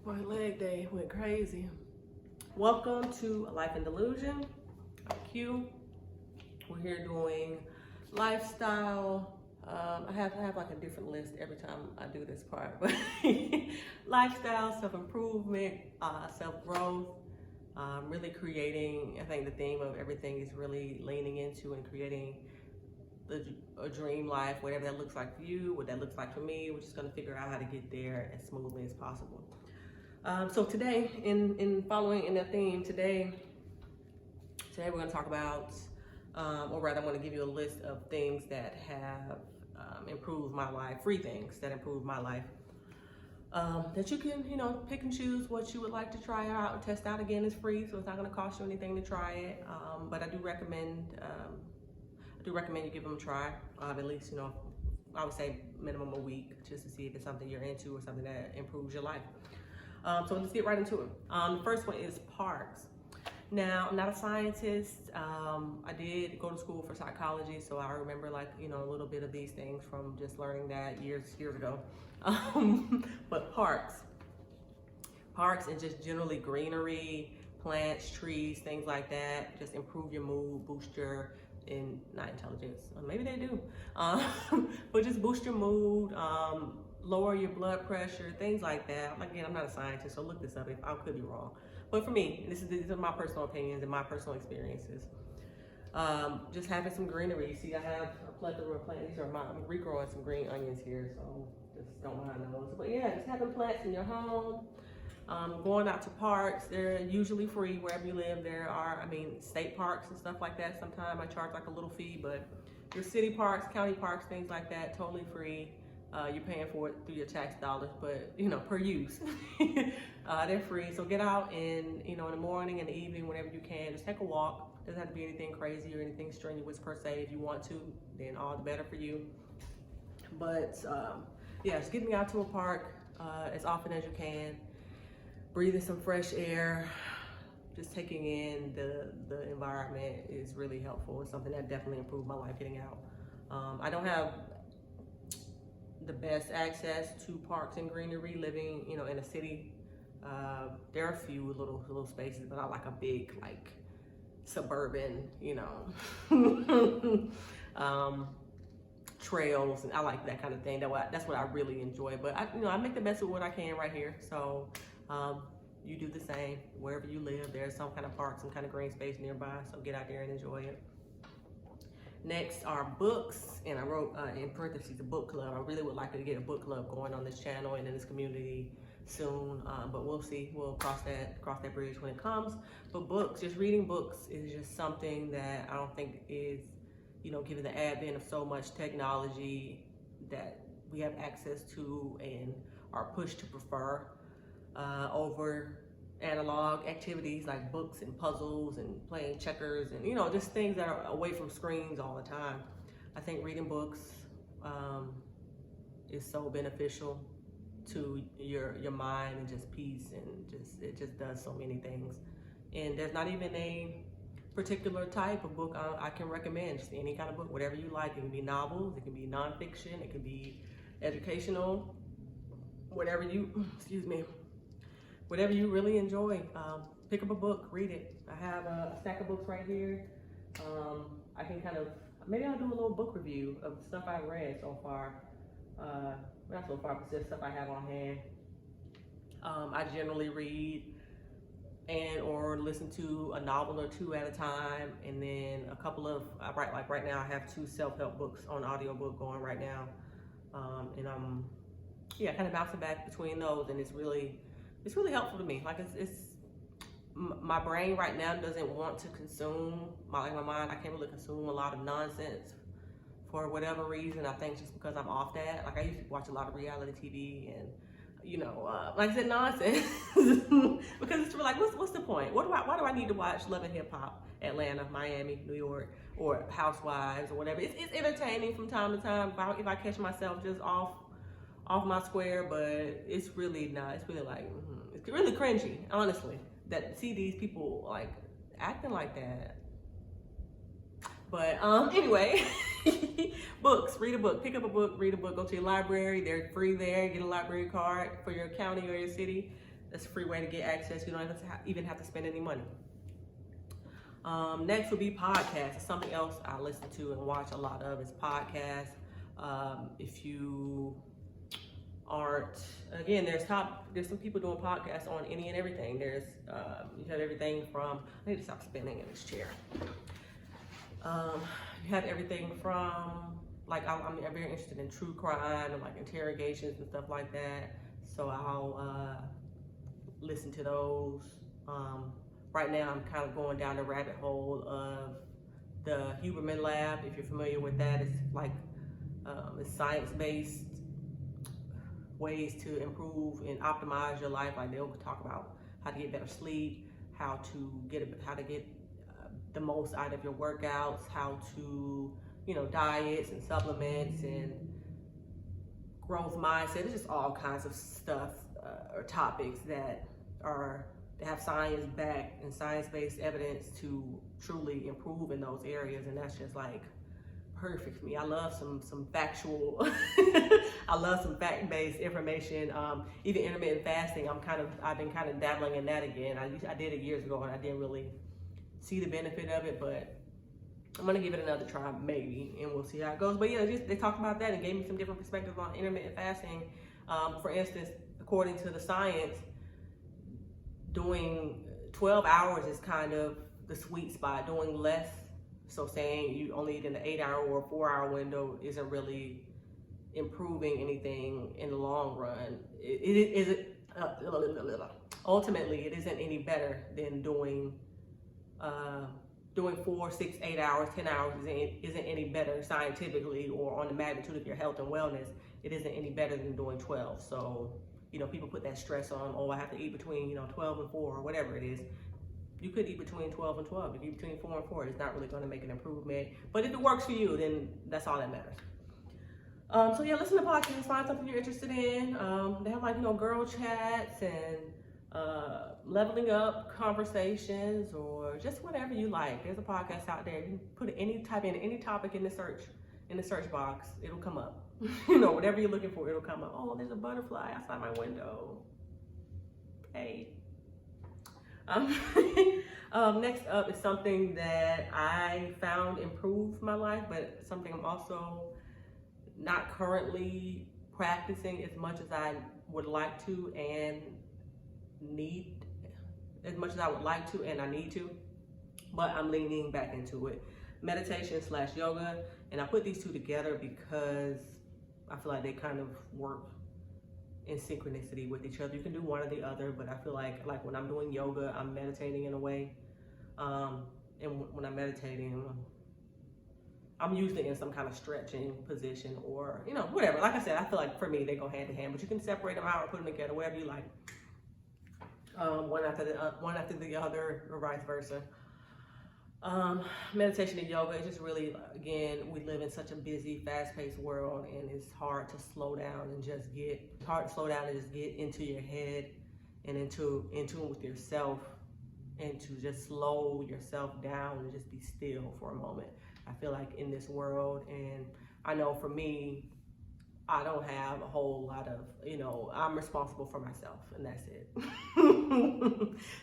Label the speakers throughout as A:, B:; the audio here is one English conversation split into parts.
A: My leg day went crazy. Welcome to Life in Delusion. I'm Q. We're here doing lifestyle. I have like a different list every time I do this part, but lifestyle, self-improvement, self-growth, really creating. I think the theme of everything is really leaning into and creating a dream life, whatever that looks like for you, what that looks like for me. We're just going to figure out how to get there as smoothly as possible. So today, in following in that theme, today we're going to talk about, or rather, I'm going to give you a list of things that have improved my life, free things that improve my life. That you can, pick and choose what you would like to try out and test out. Again, it's free, so it's not going to cost you anything to try it. But I do recommend you give them a try. At least, I would say minimum a week, just to see if it's something you're into or something that improves your life. So let's get right into it. The first one is parks. Now, I'm not a scientist. I did go to school for psychology, so I remember a little bit of these things from just learning that years ago. But parks and just generally greenery, plants, trees, things like that, just improve your mood, boost your, not intelligence, maybe they do, but just boost your mood, lower your blood pressure, things like that. Again, I'm not a scientist, so look this up. I could be wrong. But for me, these are my personal opinions and my personal experiences. Just having some greenery. You see, I have a plethora of plants. I'm regrowing some green onions here, so just don't mind those. But yeah, just having plants in your home. Going out to parks. They're usually free wherever you live. There are, state parks and stuff like that. Sometimes I charge like a little fee, but your city parks, county parks, things like that, totally free. You're paying for it through your tax dollars, but per use. They're free. So get out in the morning and the evening, whenever you can. Just take a walk. Doesn't have to be anything crazy or anything strenuous per se. If you want to, then all the better for you. But yeah, just getting out to a park as often as you can. Breathing some fresh air, just taking in the environment is really helpful. It's something that definitely improved my life getting out. I don't have the best access to parks and greenery living, in a city. There are a few little spaces, but not like a big, suburban, trails, and I like that kind of thing. That's what I really enjoy. But I make the best of what I can right here. So you do the same wherever you live. There's some kind of park, some kind of green space nearby. So get out there and enjoy it. Next are books, and I wrote in parentheses a book club. I really would like to get a book club going on this channel and in this community soon, but we'll see. We'll cross that bridge when it comes. But books, just reading books is just something that I don't think is, given the advent of so much technology that we have access to and are pushed to prefer over analog activities like books and puzzles and playing checkers and just things that are away from screens all the time. I think reading books is so beneficial to your mind and just peace, and it just does so many things. And there's not even a particular type of book I can recommend. Just any kind of book, whatever you like. It can be novels, it can be nonfiction, it can be educational, whatever you whatever you really enjoy. Pick up a book, read it. I have a stack of books right here. I can maybe I'll do a little book review of the stuff I've read so far. Not so far, but just stuff I have on hand. I generally read or listen to a novel or two at a time, and then a couple of, right now I have 2 self-help books on audiobook going right now. And I'm, kind of bouncing back between those, and it's really helpful to me. My brain right now doesn't want to consume, my mind, I can't really consume a lot of nonsense for whatever reason. I think just because I'm off that. I used to watch a lot of reality TV and, like I said, nonsense. Because it's really what's the point? Why do I need to watch Love and Hip Hop, Atlanta, Miami, New York, or Housewives or whatever? It's entertaining from time to time if I catch myself just off my square, but it's really not. It's really it's really cringy, honestly, that see these people acting like that. But anyway, books, read a book, pick up a book, read a book, go to your library. They're free there. Get a library card for your county or your city. That's a free way to get access. You don't even have to spend any money. Next would be podcasts. Something else I listen to and watch a lot of is podcasts. If you aren't, again, there's some people doing podcasts on any and everything. There's you have everything from, I need to stop spinning in this chair. You have everything from, like, I'm very interested in true crime and like interrogations and stuff like that. So I'll listen to those. Right now I'm kind of going down the rabbit hole of the Huberman Lab. If you're familiar with that, it's like it's science-based ways to improve and optimize your life. Like they'll talk about how to get better sleep, how to get the most out of your workouts, how to, you know, diets and supplements and growth mindset. It's just all kinds of stuff or topics that have science backed and science-based evidence to truly improve in those areas, and that's just like perfect for me. I love some factual I love some fact-based information. Even intermittent fasting, I've been kind of dabbling in that again. I did it years ago and I didn't really see the benefit of it, but I'm gonna give it another try maybe, and we'll see how it goes. But yeah, they talked about that and gave me some different perspectives on intermittent fasting. For instance, according to the science, doing 12 hours is kind of the sweet spot. Doing less, so saying you only eat in an 8-hour or 4-hour window, isn't really improving anything in the long run. Ultimately, it isn't any better than doing 4, 6, 8 hours, 10 hours isn't any better scientifically, or on the magnitude of your health and wellness. It isn't any better than doing 12. So, you know, people put that stress on, oh, I have to eat between, you know, 12 and 4 or whatever it is. You could eat between 12 and 12. If you eat between 4 and 4, it's not really going to make an improvement. But if it works for you, then that's all that matters. So yeah, listen to podcasts, find something you're interested in. They have, like, you know, girl chats and leveling up conversations, or just whatever you like. There's a podcast out there. You can type in any topic in the search box, it'll come up. You know, whatever you're looking for, it'll come up. Oh, there's a butterfly outside my window. Hey. Next up is something that I found improved my life, but something I'm also not currently practicing as much as I would like to and need, as much as I would like to and I need to, but I'm leaning back into it. Meditation/yoga, and I put these two together because I feel like they kind of work in synchronicity with each other. You can do one or the other, but I feel like when I'm doing yoga, I'm meditating in a way. And when I'm meditating, I'm usually in some kind of stretching position, or, you know, whatever. Like I said, I feel like for me, they go hand in hand, but you can separate them out or put them together, whatever you like. One after the other, or vice versa. Meditation and yoga, it's just really, again, we live in such a busy, fast-paced world, and it's hard to slow down and just get into your head and in tune with yourself, and to just slow yourself down and just be still for a moment. I feel like in this world, and I know for me, I don't have a whole lot of, you know, I'm responsible for myself, and that's it.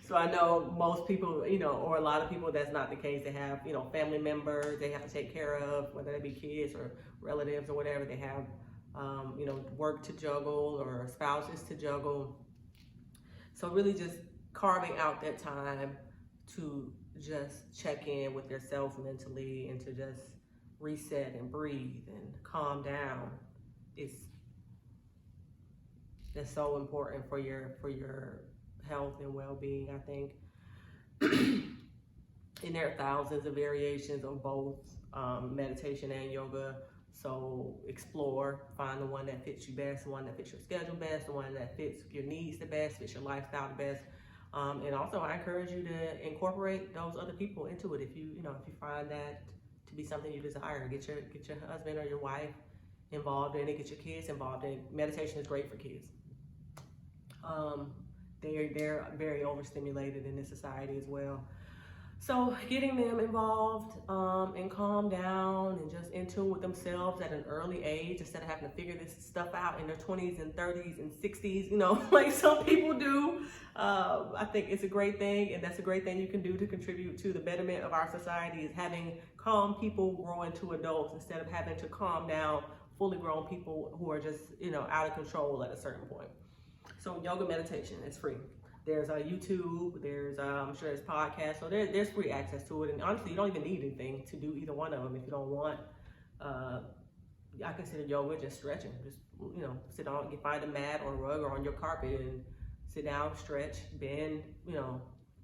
A: So I know most people, you know, or a lot of people, that's not the case. They have, you know, family members they have to take care of, whether they be kids or relatives or whatever. They have, you know, work to juggle or spouses to juggle. So really just carving out that time to just check in with yourself mentally and to just reset and breathe and calm down. That's so important for your health and well-being, I think. And there are thousands of variations of both meditation and yoga. So explore, find the one that fits you best, the one that fits your schedule best, the one that fits your needs the best, fits your lifestyle the best. And also I encourage you to incorporate those other people into it. If you find that to be something you desire, get your husband or your wife involved in it, get your kids involved in it. Meditation is great for kids. They're very overstimulated in this society as well. So getting them involved and calm down and just in tune with themselves at an early age, instead of having to figure this stuff out in their 20s and 30s and 60s, you know, like some people do. I think it's a great thing, and that's a great thing you can do to contribute to the betterment of our society, is having calm people grow into adults instead of having to calm down fully grown people who are just, out of control at a certain point. So yoga meditation is free. There's YouTube, there's I'm sure there's podcasts, so there's free access to it. And honestly, you don't even need anything to do either one of them if you don't want. I consider yoga just stretching. Just sit on, you find a mat or a rug or on your carpet and sit down, stretch, bend,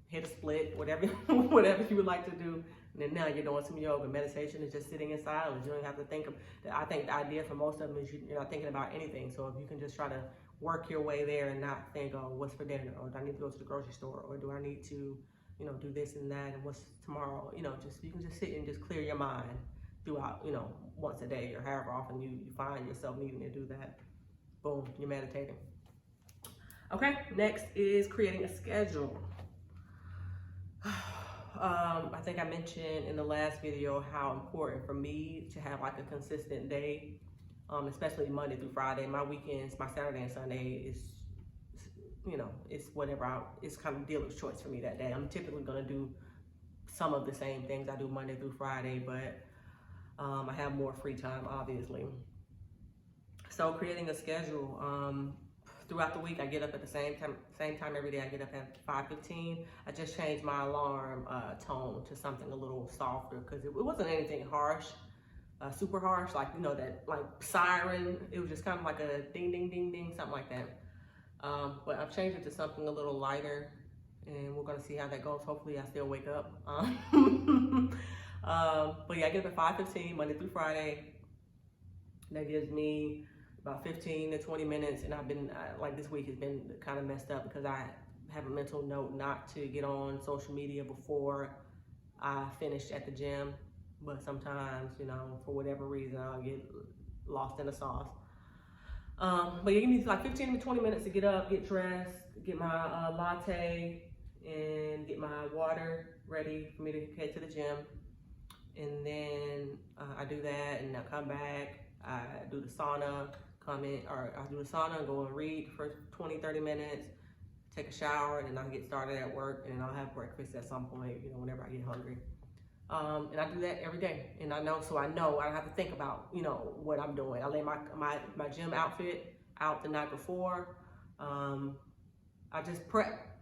A: hit a split, whatever whatever you would like to do. And then now you're doing some yoga. Meditation is just sitting in silence. You don't have to think of. I think the idea for most of them is you're not thinking about anything. So if you can just try to work your way there and not think, oh, what's for dinner, or do I need to go to the grocery store, or do I need to, do this and that, and what's tomorrow? You can just sit and just clear your mind throughout, once a day or however often you find yourself needing to do that. Boom, you're meditating. Okay, next is creating a schedule. I think I mentioned in the last video how important for me to have like a consistent day, especially Monday through Friday. My weekends, my Saturday and Sunday is, it's whatever it's kind of dealer's choice for me that day. I'm typically gonna do some of the same things I do Monday through Friday, but I have more free time, obviously. So creating a schedule. Throughout the week, I get up at the same time every day. I get up at 5:15. I just changed my alarm tone to something a little softer because it wasn't anything harsh, super harsh, like, that like siren. It was just kind of like a ding, ding, ding, ding, something like that. But I've changed it to something a little lighter, and we're gonna see how that goes. Hopefully I still wake up. But yeah, I get up at 5:15 Monday through Friday. That gives me about 15 to 20 minutes, and I've been, like this week has been kind of messed up because I have a mental note not to get on social media before I finish at the gym. But sometimes, for whatever reason, I'll get lost in the sauce. But you give me like 15 to 20 minutes to get up, get dressed, get my latte, and get my water ready for me to head to the gym. And then I do that, and I come back, I do the sauna, I do the sauna and go and read for 20, 30 minutes, take a shower, and then I'll get started at work, and I'll have breakfast at some point, whenever I get hungry. And I do that every day, and I know I don't have to think about, what I'm doing. I lay my gym outfit out the night before. I just prep,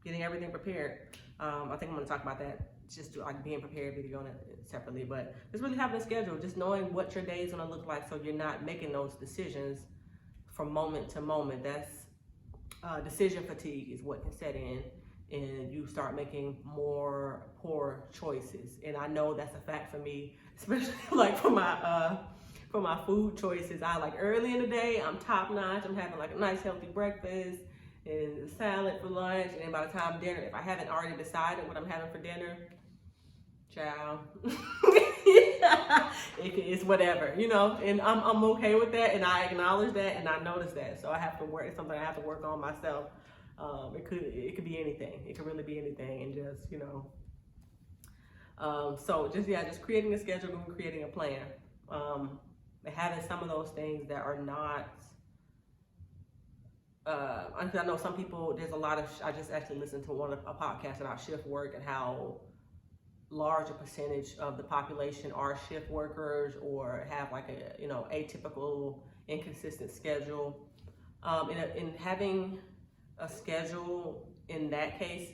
A: getting everything prepared. I think I'm gonna talk about that, just like being prepared video on it separately, but just really having a schedule, just knowing what your day is gonna look like so you're not making those decisions from moment to moment. That's decision fatigue is what can set in, and you start making more poor choices. And I know that's a fact for me, especially like for my food choices. I like early in the day, I'm top notch. I'm having like a nice healthy breakfast and salad for lunch, and then by the time dinner, if I haven't already decided what I'm having for dinner, child, it's whatever, and I'm okay with that, and I acknowledge that, and I notice that. So I have to work. It's something I have to work on myself. It could be anything. It could really be anything, and just so just creating a schedule and creating a plan, and having some of those things that are not. I know some people. There's a lot of. I just actually listened to a podcast about shift work and how large a percentage of the population are shift workers or have like a atypical, inconsistent schedule. In having a schedule in that case,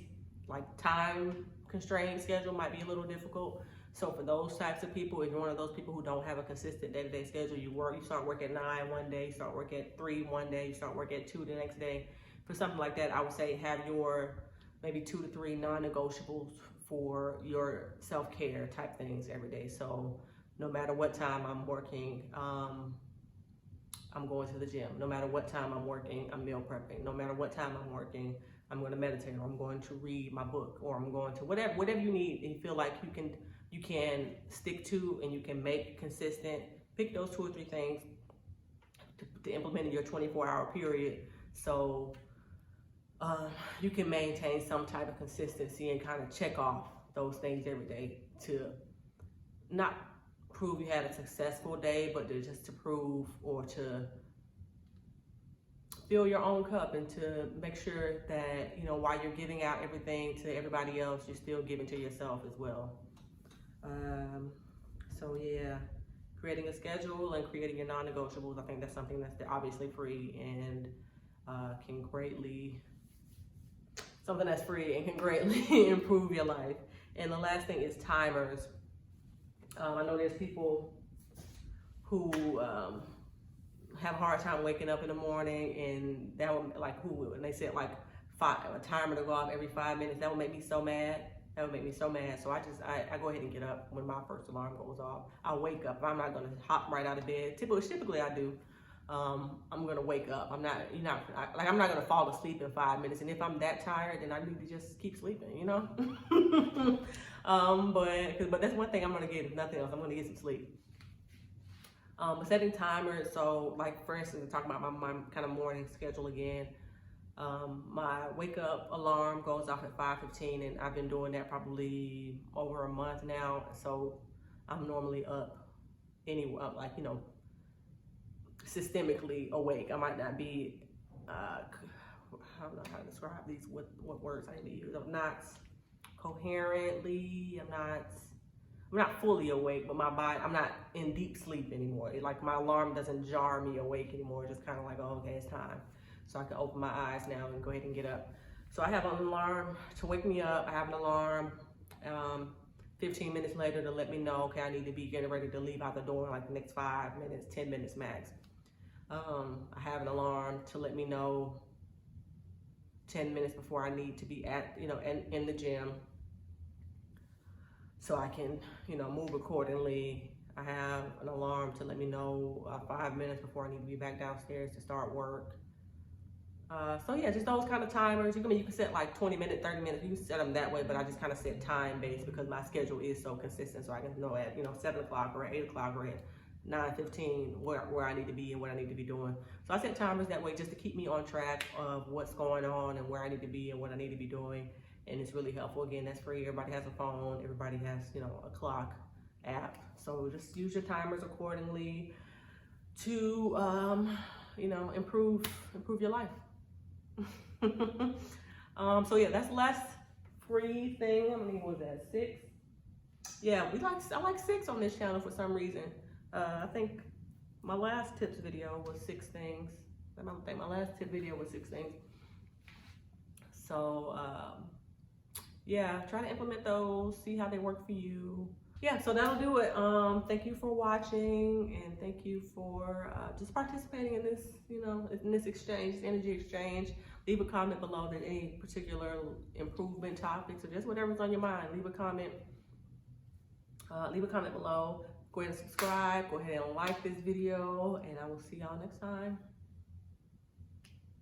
A: like time constrained schedule, might be a little difficult. So for those types of people, if you're one of those people who don't have a consistent day-to-day schedule, you start work at 9 one day, you start work at 3 one day, you start work at 2 the next day. For something like that, I would say have your maybe 2 to 3 non-negotiables for your self-care type things every day. So no matter what time I'm working, I'm going to the gym. No matter what time I'm working, I'm meal prepping. No matter what time I'm working, I'm going to meditate, or I'm going to read my book, or I'm going to whatever you need and you feel like you can stick to and you can make consistent. Pick those 2 or 3 things to implement in your 24-hour period, so you can maintain some type of consistency and kind of check off those things every day to not prove you had a successful day, but just to prove or to fill your own cup and to make sure that, you know, while you're giving out everything to everybody else, you're still giving to yourself as well. So yeah, creating a schedule and creating your non-negotiables. I think that's something that's obviously free and can greatly, something that's free and can greatly improve your life. And the last thing is timers. I know there's people who have a hard time waking up in the morning, and that would, like, and they said like a timer to go off every 5 minutes. That would make me so mad. That would make me so mad. So I go ahead and get up when my first alarm goes off. I wake up. I'm not gonna hop right out of bed. Typically I do. I'm gonna wake up. I'm not gonna fall asleep in 5 minutes. And if I'm that tired, then I need to just keep sleeping, you know? But that's one thing I'm gonna get, if nothing else, I'm gonna get some sleep. But setting timers, so like for instance, talking about my kind of morning schedule again, my wake up alarm goes off at 5:15, and I've been doing that probably over a month now. So I'm normally up anyway, like, you know, systemically awake. I might not be, I don't know how to describe these, what words I need to use. I'm not coherently, I'm not fully awake, but my body, I'm not in deep sleep anymore. Like my alarm doesn't jar me awake anymore. It's just kind of like, oh, okay, it's time. So I can open my eyes now and go ahead and get up. So I have an alarm to wake me up. I have an alarm 15 minutes later to let me know, okay, I need to be getting ready to leave out the door in like the next 5 minutes, 10 minutes max. I have an alarm to let me know 10 minutes before I need to be at, you know, in the gym, so I can, you know, move accordingly. I have an alarm to let me know 5 minutes before I need to be back downstairs to start work. So yeah, just those kind of timers. You can set like 20 minutes, 30 minutes. You can set them that way, but I just kind of set time based because my schedule is so consistent. So I can know at, you know, 7 o'clock or at 8 o'clock or at 9:15 where I need to be and what I need to be doing. So I set timers that way just to keep me on track of what's going on and where I need to be and what I need to be doing. And it's really helpful. Again, that's free. Everybody has a phone. Everybody has, you know, a clock app. So just use your timers accordingly to, you know, improve your life. So yeah, that's the last free thing. How many was that? 6? Yeah, I like 6 on this channel for some reason. I think my last tips video was 6 things. I think my last tip video was 6 things. So yeah, try to implement those, see how they work for you. Yeah, so that'll do it. Thank you for watching, and thank you for just participating in this, you know, in this exchange, this energy exchange. Leave a comment below that any particular improvement topics or just whatever's on your mind. Leave a comment below. Go ahead and subscribe. Go ahead and like this video, and I will see y'all next time.